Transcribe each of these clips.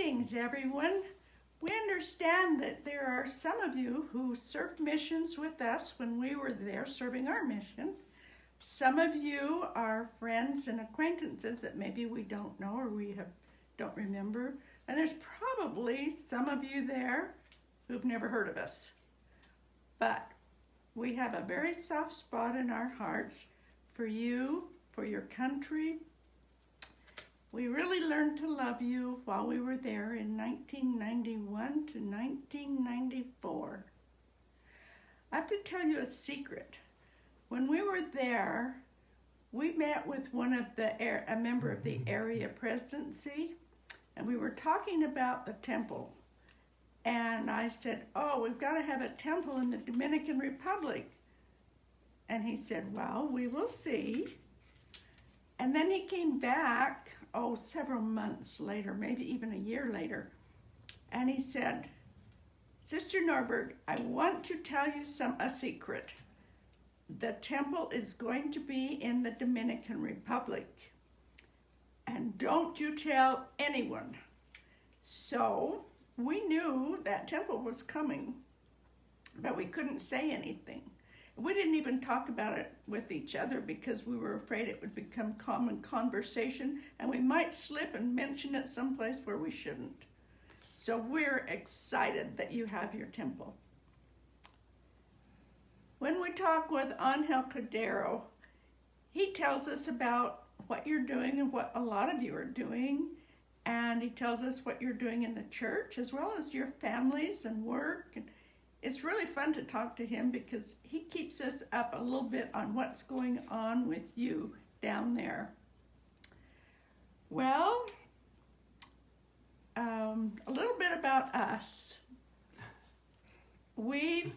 Greetings, everyone. We understand that there are some of you who served missions with us when we were there serving our mission. Some of you are friends and acquaintances that maybe we don't know or don't remember. And there's probably some of you there who've never heard of us. But we have a very soft spot in our hearts for you, for your country. We really learned to love you while we were there in 1991 to 1994. I have to tell you a secret. When we were there, we met with a member of the area presidency, and we were talking about the temple. And I said, oh, we've got to have a temple in the Dominican Republic. And he said, well, we will see. And then he came back, several months later, maybe even a year later, and he said, Sister Norberg, I want to tell you a secret. The temple is going to be in the Dominican Republic, and don't you tell anyone. So we knew that temple was coming, but we couldn't say anything. We didn't even talk about it with each other because we were afraid it would become common conversation and we might slip and mention it someplace where we shouldn't. So we're excited that you have your temple. When we talk with Angel Cordero, he tells us about what you're doing and what a lot of you are doing. And he tells us what you're doing in the church as well as your families and work. And it's really fun to talk to him because he keeps us up a little bit on what's going on with you down there. Well, a little bit about us. We're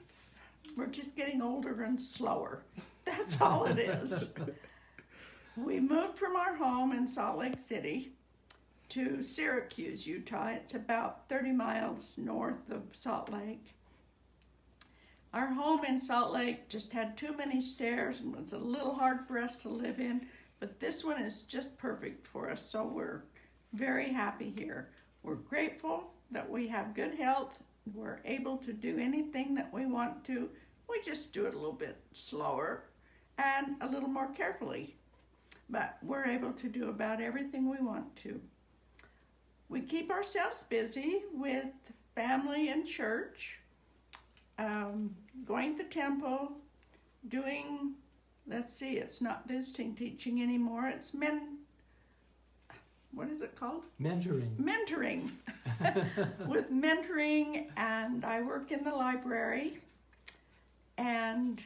just getting older and slower. That's all it is. We moved from our home in Salt Lake City to Syracuse, Utah. It's about 30 miles north of Salt Lake. Our home in Salt Lake just had too many stairs and was a little hard for us to live in, but this one is just perfect for us, so we're very happy here. We're grateful that we have good health. We're able to do anything that we want to. We just do it a little bit slower and a little more carefully, but we're able to do about everything we want to. We keep ourselves busy with family and church. Going to the temple, doing, it's not visiting teaching anymore, it's what is it called? Mentoring. Mentoring. With mentoring, and I work in the library, and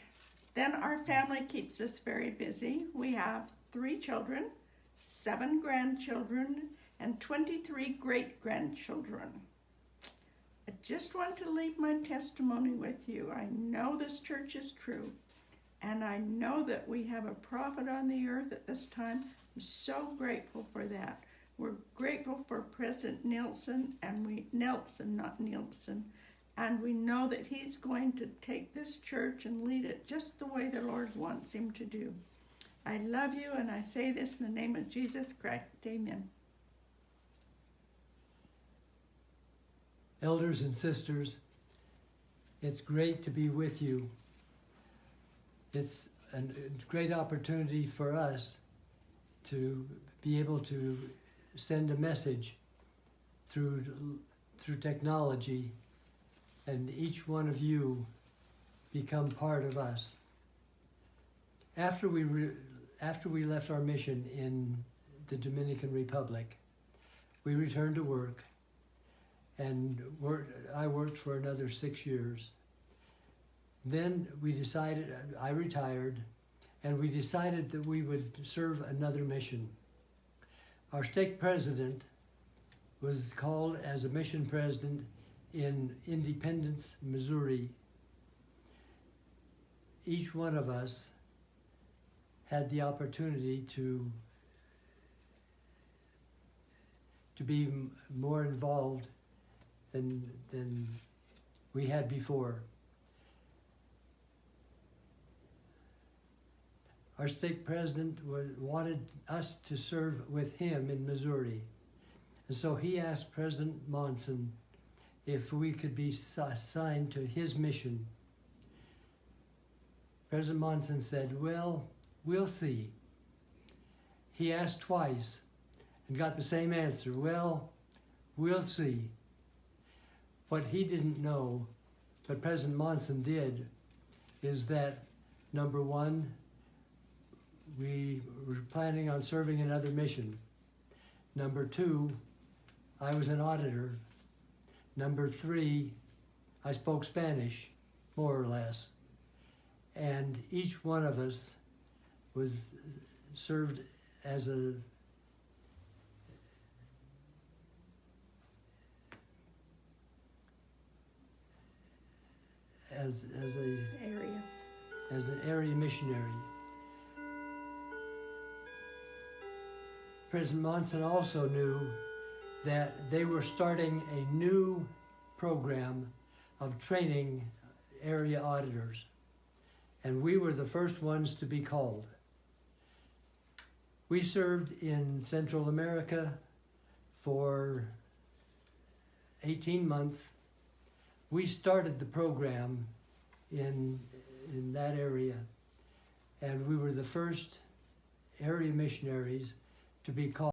then our family keeps us very busy. We have 3 children, 7 grandchildren, and 23 great-grandchildren. I just want to leave my testimony with you. I know this church is true, and I know that we have a prophet on the earth at this time. I'm so grateful for that. We're grateful for President Nielsen, not Nielsen, and we know that he's going to take this church and lead it just the way the Lord wants him to do. I love you, and I say this in the name of Jesus Christ. Amen. Elders and sisters, it's great to be with you. It's a great opportunity for us to be able to send a message through technology, and each one of you become part of us. After we left our mission in the Dominican Republic, we returned to work. And I worked for another 6 years. Then I retired, and we decided that we would serve another mission. Our stake president was called as a mission president in Independence, Missouri. Each one of us had the opportunity to be more involved than we had before. Our stake president wanted us to serve with him in Missouri. And so he asked President Monson if we could be assigned to his mission. President Monson said, well, we'll see. He asked twice and got the same answer, well, we'll see. What he didn't know, but President Monson did, is that, number one, we were planning on serving another mission. Number two, I was an auditor. Number three, I spoke Spanish, more or less. And each one of us was served as a area. As an area missionary. President Monson also knew that they were starting a new program of training area auditors, and we were the first ones to be called. We served in Central America for 18 months. We started the program in that area, and we were the first area missionaries to be called.